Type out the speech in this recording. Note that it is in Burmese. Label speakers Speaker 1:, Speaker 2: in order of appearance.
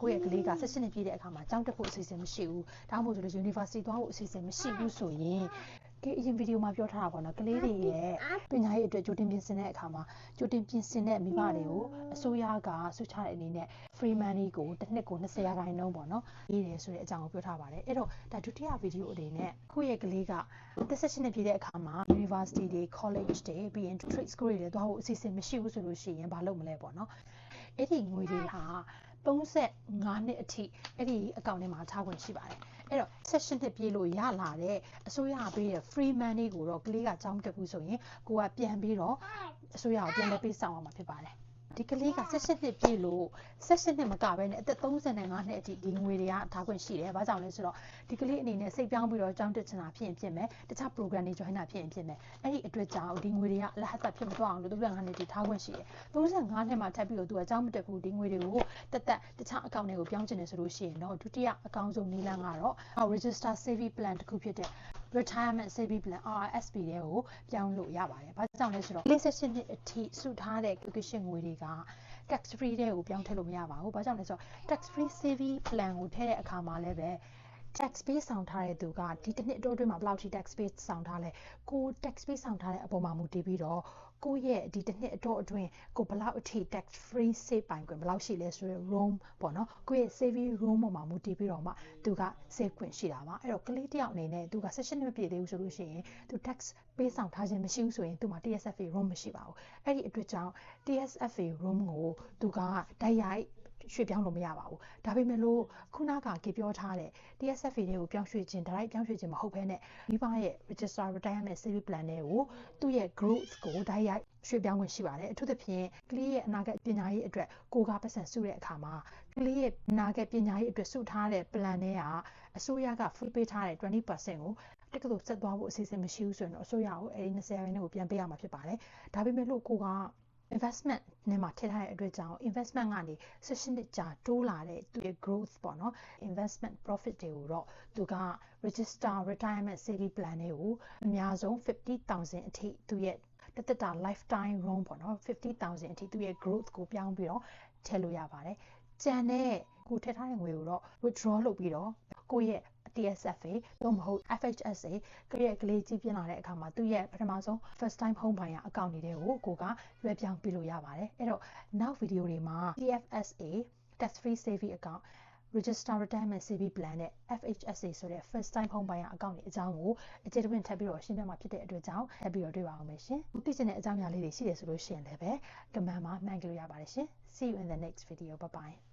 Speaker 1: ကိုယ့်ရဲ့ကလေးက16နှစ်ပြည့်တဲ့အခါမှာကျောင်းတက်ဖို့အစီအစဉ်မရှိဘူးဒါမှမဟုတ်ဆိုလို့ University သွားဖို့အစီအစဉ်မရှိဘူးဆိုရင်ဒီအရင်ဗီဒီယိုမှာပြောထားတာပေါ့နော်ကလေးတွေရဲ့ပညာရေးအတွက်ကြိုတင်ပြင်ဆင်တဲ့အခါမှာကြိုတင်ပြင်ဆင်တဲ့မိဘတွေကိုအစိုးရကစုချတဲ့အနေနဲ့ free money ကိုတစ်နှစ်ကို20%ပေါ့နော်ရေးတယ်ဆိုတဲ့အကြောင်းကိုပြောထားပါတယ်အဲ့တော့ဒါဒုတိယဗီဒီယိုအနေနဲ့ကိုယ့်ရဲ့ကလေးက18နှစ်ပြည့်တဲ့အခါမှာ University တွေ College တွေပြီးရင် Trade School တွေသွားဖို့အစီအစဉ်မရှိဘူးဆိုလို့ရှိရင်ဘာလုပ်မလဲပေါ့နော်အဲ့ဒီငွေတွေဟာ35နှစ်အထိအဲ့ဒီအကောင့်ထဲမှာထားခွင့်ရှိပါတယ်အဲ့တော့16နှစ်ပြည့်လို့ရလာတဲ့အစိုးရပေးတဲ့ free money ကိုတော့ကလေးကကြောင်းတက်ဘူးဆိုရင်ကိုကပြန်ပြီးတော့အစိုးရကိုပြန်လဲပေးဆောင်ရမှာဖြစ်ပါတယ်ဒီကလေးက16နှစ်ပြည့်လို့16နှစ်မကဘဲနဲ့အသက်35နှစ်အထိဒီငွေတွေကထားခွင့်ရှိတယ်။ဘာကြောင့်လဲဆိုတော့ဒီကလေးအနေနဲ့စိတ်ပြောင်းပြီးတော့ကြောင်းတက်ချင်တာဖြစ်ရင်ဖြစ်မယ်။တခြား program တွေ join တာဖြစ်ရင်ဖြစ်မယ်။အဲ့ဒီအတွက်ကြောင့်ဒီငွေတွေကလက်ဟတ်ဖြစ်မသွားအောင်လို့35နှစ်ထိထားခွင့်ရှိတယ်။35နှစ်မှာထပ်ပြီးတော့သူကကြောင်းမတက်ဘူးဒီငွေတွေကိုတခြားအကောင့်တွေကိုပြောင်းချင်တယ်ဆိုလို့ရှိရင်တော့ဒုတိယအကောင့်ဆုံးနည်းလမ်းကတော့ register saving plan တစ်ခုဖြစ်တဲ့ retirement saving plan RRSP တွေကိုပြောင်းလို့ရပါတယ်။ဘာကြောင့်လဲဆိုတော့48နှစ်အထိစုထားတဲ့ education ငွေတွေက tax free တွေကိုပြောင်းထည့်လို့မရပါဘူး။ဘာကြောင့်လဲဆိုတော့ tax free saving plan ကိုထည့်တဲ့အခါမှာလည်းပဲ tax pay ဆောင်ထားတဲ့သူကဒီတစ်နှစ်အတွင်းမှာဘယ်လောက်ထိ tax pay ဆောင်ထားလဲကို tax pay ဆောင်ထားတဲ့အပေါ်မှာမူတည်ပြီးတော့ကိုယ့်ရဲ့ဒီတစ်နှစ်အတွင်းကိုဘယ်လောက်အထိ tax free save ပိုင်ခွင့်ဘယ်လောက်ရှိလဲဆိုတော့ room ပေါ့နော်ကိုယ့်ရဲ့ saving room ပေါ်မှာမူတည်ပြီးတော့မှသူက save ခွင့်ရှိတာပါအဲ့တော့ကလေးတစ်ယောက်အနေနဲ့သူက16နှစ်ပြည့်သေးဘူးဆိုလို့ရှိရင်သူ tax pay ဆောင်ထားခြင်းမရှိဘူးဆိုရင်သူမှာ TSFA room မရှိပါဘူးအဲ့ဒီအတွက်ကြောင့် TSFA room ကိုသူကတိုက်ရိုက်ရွှေ့ပြောင်းလို့မရပါဘူးဒါပေမဲ့လို့ခုနကပြောထားတဲ့ TSFA တွေကိုပြောင်းရွှေ့ခြင်း direct ပြောင်းရွှေ့ခြင်းမဟုတ်ဘဲနဲ့မိဘရဲ့ register retirement saving plan တွေကိုသူ့ရဲ့ growth ကိုတိုက်ရိုက်ရွှေ့ပြောင်းခွင့်ရှိပါတယ်အထူးသဖြင့်ကလေးရဲ့အနာဂတ်ပညာရေးအတွက်ကိုကပတ်စံစုတဲ့အခါမှာကလေးရဲ့အနာဂတ်ပညာရေးအတွက်စုထားတဲ့ plan တွေကအစိုးရက free ပေးထားတဲ့ 20% ကိုတက္ကသိုလ်ဆက်သွားဖို့အစီအစဉ်မရှိဘူးဆိုရင်တော့အစိုးရကိုအဲဒီ20%ကိုပြန်ပေးရမှာဖြစ်ပါတယ်ဒါပေမဲ့လို့ကိုကinvestment နဲ့မှာထည့်ထားတဲ့အတွက်ကြောင့် investment ကနေ16နှစ်ကြာတိုးလာတဲ့သူရဲ့ growth ပေါ့နော် investment profit တွေကိုတော့သူက register retirement saving plan တွေကိုအများဆုံး 50,000 အထိသူရဲ့တသက်တာ lifetime room ပေါ့နော် 50,000 အထိသူရဲ့ growth ကိုပြောင်းပြီးတော့ထည့်လို့ရပါတယ်ကျန်တဲ့ကိုထည့်ထားတဲ့ငွေကိုတော့ withdraw လုပ်ပြီးတော့ကိုယ့်ရဲ့ TSFA သို့မဟုတ် FHSA ကလေးကြီးပြင်းလာတဲ့အခါမှာသူ့ရဲ့ပထမဆုံး first time home buyer အကောင့်တွေကိုကိုကလွှဲပြောင်းပေးလို့ရပါတယ်အဲ့တော့နောက်ဗီဒီယိုတွေမှာ TFSA tax free saving account register retirement saving plan နဲ့ FHSA ဆိုတဲ့ first time home buyer အကောင့်တွေအကြောင်းကိုအကျယ်တဝင့်ထပ်ပြီးတော့ရှင်းပြမှာဖြစ်တဲ့အတွက်ကြောင့်ထပ်ပြီးတော့တွေ့ပါအောင်မယ်ရှင်သိချင်တဲ့အကြောင်းအရာလေးတွေရှိတယ်ဆိုလို့ရှိရင်လည်းပဲ comment မှာမှန်ကြလို့ရပါတယ်ရှင် see you in the next video bye bye